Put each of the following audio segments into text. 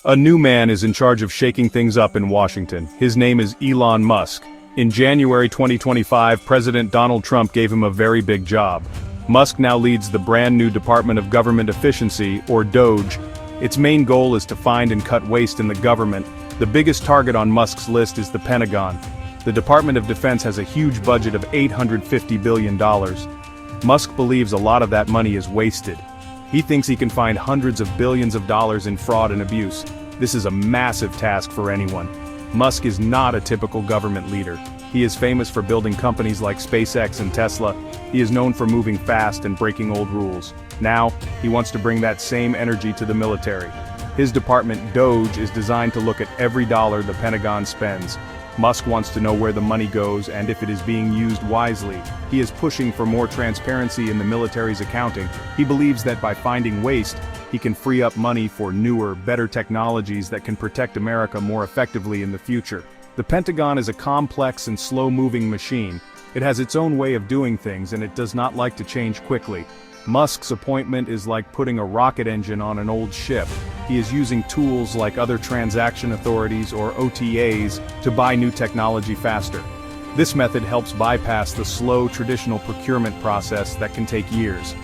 A new man is in charge of shaking things up in Washington. His name is Elon Musk. In January 2025, President Donald Trump gave him a very big job. Musk now leads the brand new Department of Government Efficiency, or DOGE. Its main goal is to find and cut waste in the government. The biggest target on Musk's list is the Pentagon. The Department of Defense has a huge budget of $850 billion. Musk believes a lot of that money is wasted. He thinks he can find hundreds of billions of dollars in fraud and abuse. This is a massive task for anyone. Musk is not a typical government leader. He is famous for building companies like SpaceX and Tesla. He is known for moving fast and breaking old rules. Now, he wants to bring that same energy to the military. His department, DOGE, is designed to look at every dollar the Pentagon spends. Musk wants to know where the money goes and if it is being used wisely. He is pushing for more transparency in the military's accounting. He believes that by finding waste, he can free up money for newer, better technologies that can protect America more effectively in the future. The Pentagon is a complex and slow-moving machine. It has its own way of doing things and it does not like to change quickly. Musk's appointment is like putting a rocket engine on an old ship. He is using tools like other transaction authorities or OTAs to buy new technology faster. This method helps bypass the slow traditional procurement process that can take years.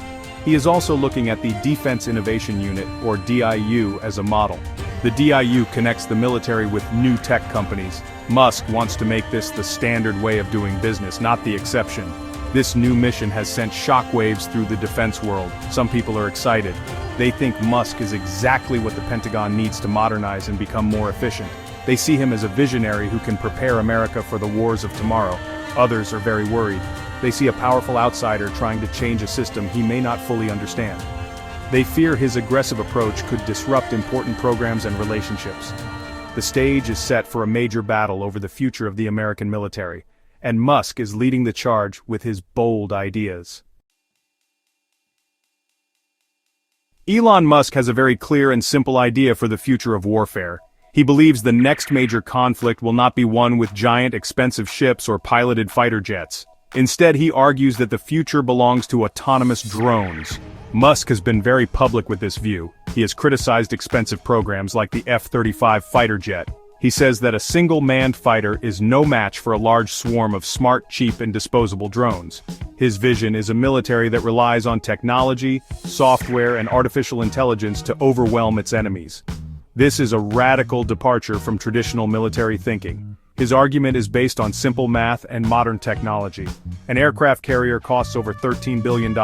He is also looking at the Defense Innovation Unit, or DIU, as a model. The DIU connects the military with new tech companies. Musk wants to make this the standard way of doing business, not the exception. This new mission has sent shockwaves through the defense world. Some people are excited. They think Musk is exactly what the Pentagon needs to modernize and become more efficient. They see him as a visionary who can prepare America for the wars of tomorrow. Others are very worried. They see a powerful outsider trying to change a system he may not fully understand. They fear his aggressive approach could disrupt important programs and relationships. The stage is set for a major battle over the future of the American military. And Musk is leading the charge with his bold ideas. Elon Musk has a very clear and simple idea for the future of warfare. He believes the next major conflict will not be won with giant expensive ships or piloted fighter jets. Instead, he argues that the future belongs to autonomous drones. Musk has been very public with this view. He has criticized expensive programs like the F-35 fighter jet. He says that a single manned fighter is no match for a large swarm of smart, cheap, and disposable drones. His vision is a military that relies on technology, software, and artificial intelligence to overwhelm its enemies. This is a radical departure from traditional military thinking. His argument is based on simple math and modern technology. An aircraft carrier costs over $13 billion.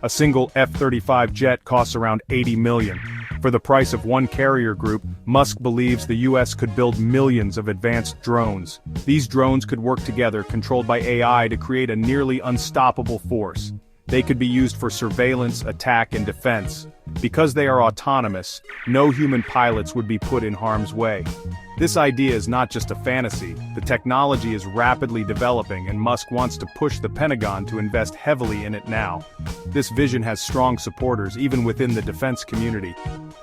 A single F-35 jet costs around $80 million. For the price of one carrier group, Musk believes the US could build millions of advanced drones. These drones could work together, controlled by AI, to create a nearly unstoppable force. They could be used for surveillance, attack, and defense. Because they are autonomous, no human pilots would be put in harm's way. This idea is not just a fantasy. The technology is rapidly developing and Musk wants to push the Pentagon to invest heavily in it now. This vision has strong supporters even within the defense community.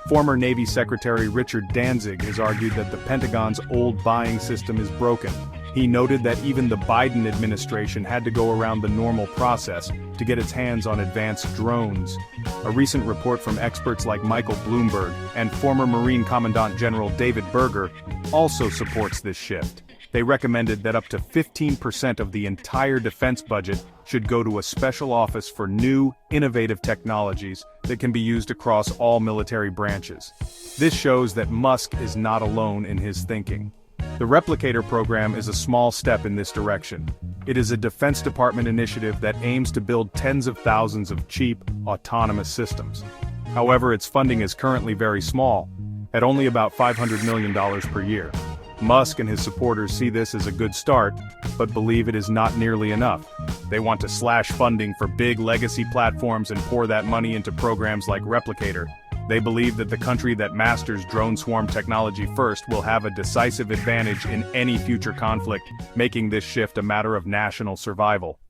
Former Navy Secretary Richard Danzig has argued that the Pentagon's old buying system is broken. He noted that even the Biden administration had to go around the normal process to get its hands on advanced drones. A recent report from experts like Michael Bloomberg and former Marine Commandant General David Berger also supports this shift. They recommended that up to 15% of the entire defense budget should go to a special office for new, innovative technologies that can be used across all military branches. This shows that Musk is not alone in his thinking. The Replicator program is a small step in this direction. It is a Defense Department initiative that aims to build tens of thousands of cheap, autonomous systems. However, its funding is currently very small, at only about $500 million per year. Musk and his supporters see this as a good start, but believe it is not nearly enough. They want to slash funding for big legacy platforms and pour that money into programs like Replicator. They believe that the country that masters drone swarm technology first will have a decisive advantage in any future conflict, making this shift a matter of national survival.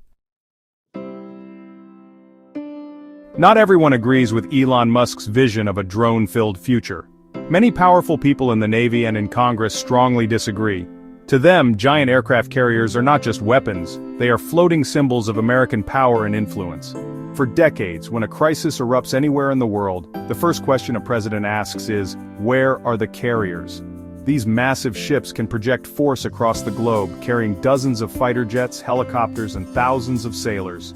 Not everyone agrees with Elon Musk's vision of a drone-filled future. Many powerful people in the Navy and in Congress strongly disagree. To them, giant aircraft carriers are not just weapons, they are floating symbols of American power and influence. For decades, when a crisis erupts anywhere in the world, the first question a president asks is, where are the carriers? These massive ships can project force across the globe, carrying dozens of fighter jets, helicopters, and thousands of sailors.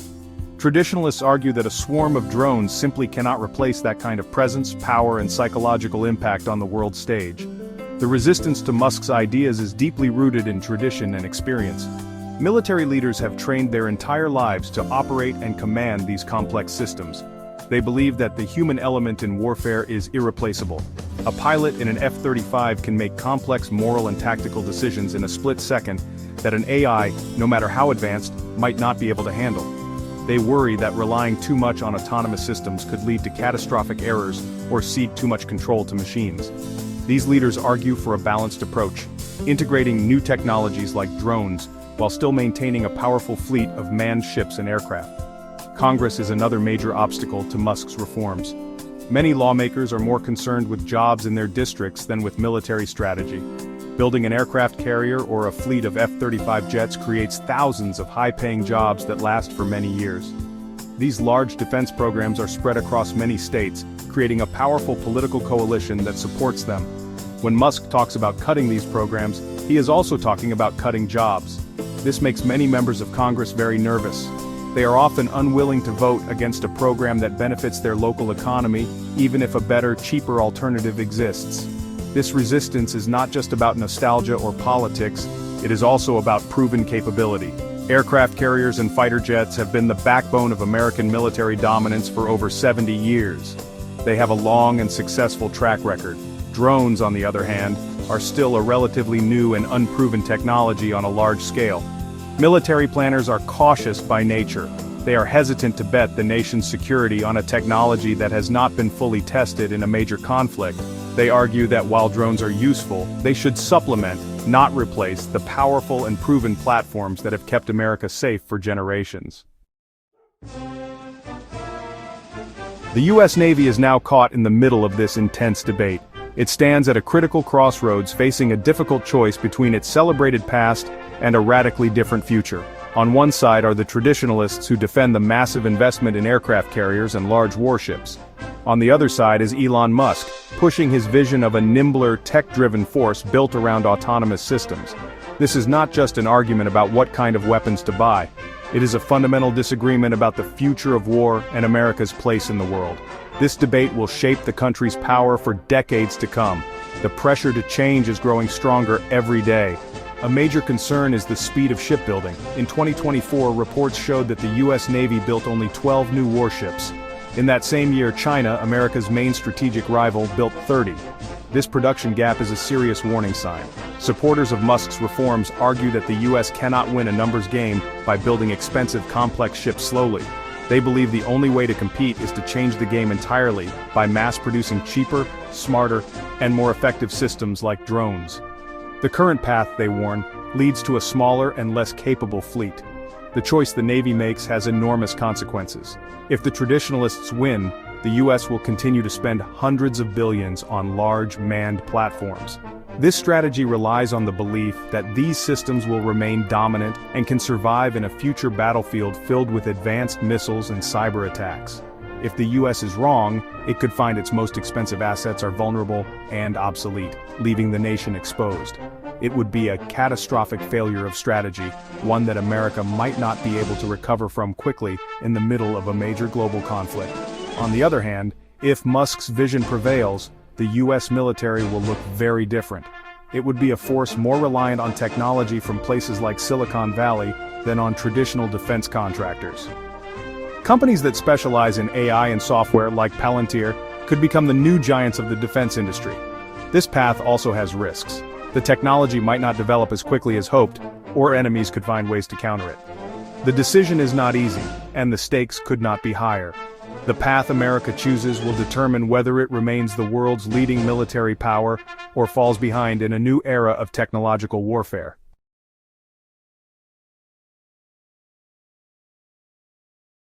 Traditionalists argue that a swarm of drones simply cannot replace that kind of presence, power, and psychological impact on the world stage. The resistance to Musk's ideas is deeply rooted in tradition and experience. Military leaders have trained their entire lives to operate and command these complex systems. They believe that the human element in warfare is irreplaceable. A pilot in an F-35 can make complex moral and tactical decisions in a split second that an AI, no matter how advanced, might not be able to handle. They worry that relying too much on autonomous systems could lead to catastrophic errors or cede too much control to machines. These leaders argue for a balanced approach, integrating new technologies like drones, while still maintaining a powerful fleet of manned ships and aircraft. Congress is another major obstacle to Musk's reforms. Many lawmakers are more concerned with jobs in their districts than with military strategy. Building an aircraft carrier or a fleet of F-35 jets creates thousands of high-paying jobs that last for many years. These large defense programs are spread across many states, creating a powerful political coalition that supports them. When Musk talks about cutting these programs, he is also talking about cutting jobs. This makes many members of Congress very nervous. They are often unwilling to vote against a program that benefits their local economy, even if a better, cheaper alternative exists. This resistance is not just about nostalgia or politics, it is also about proven capability. Aircraft carriers and fighter jets have been the backbone of American military dominance for over 70 years. They have a long and successful track record. Drones, on the other hand, are still a relatively new and unproven technology on a large scale. Military planners are cautious by nature. They are hesitant to bet the nation's security on a technology that has not been fully tested in a major conflict. They argue that while drones are useful, they should supplement, not replace, the powerful and proven platforms that have kept America safe for generations. The U.S. Navy is now caught in the middle of this intense debate. It stands at a critical crossroads, facing a difficult choice between its celebrated past and a radically different future. On one side are the traditionalists who defend the massive investment in aircraft carriers and large warships. On the other side is Elon Musk, pushing his vision of a nimbler, tech-driven force built around autonomous systems. This is not just an argument about what kind of weapons to buy. It is a fundamental disagreement about the future of war and America's place in the world. This debate will shape the country's power for decades to come. The pressure to change is growing stronger every day. A major concern is the speed of shipbuilding. In 2024, reports showed that the U.S. Navy built only 12 new warships. In that same year, China, America's main strategic rival, built 30. This production gap is a serious warning sign. Supporters of Musk's reforms argue that the U.S. cannot win a numbers game by building expensive, complex ships slowly. They believe the only way to compete is to change the game entirely by mass-producing cheaper, smarter, and more effective systems like drones. The current path, they warn, leads to a smaller and less capable fleet. The choice the Navy makes has enormous consequences. If the traditionalists win, the U.S. will continue to spend hundreds of billions on large, manned platforms. This strategy relies on the belief that these systems will remain dominant and can survive in a future battlefield filled with advanced missiles and cyber attacks. If the U.S. is wrong, it could find its most expensive assets are vulnerable and obsolete, leaving the nation exposed. It would be a catastrophic failure of strategy, one that America might not be able to recover from quickly in the middle of a major global conflict. On the other hand, if Musk's vision prevails, the U.S. military will look very different. It would be a force more reliant on technology from places like Silicon Valley than on traditional defense contractors. Companies that specialize in AI and software like Palantir could become the new giants of the defense industry. This path also has risks. The technology might not develop as quickly as hoped, or enemies could find ways to counter it. The decision is not easy, and the stakes could not be higher. The path America chooses will determine whether it remains the world's leading military power or falls behind in a new era of technological warfare.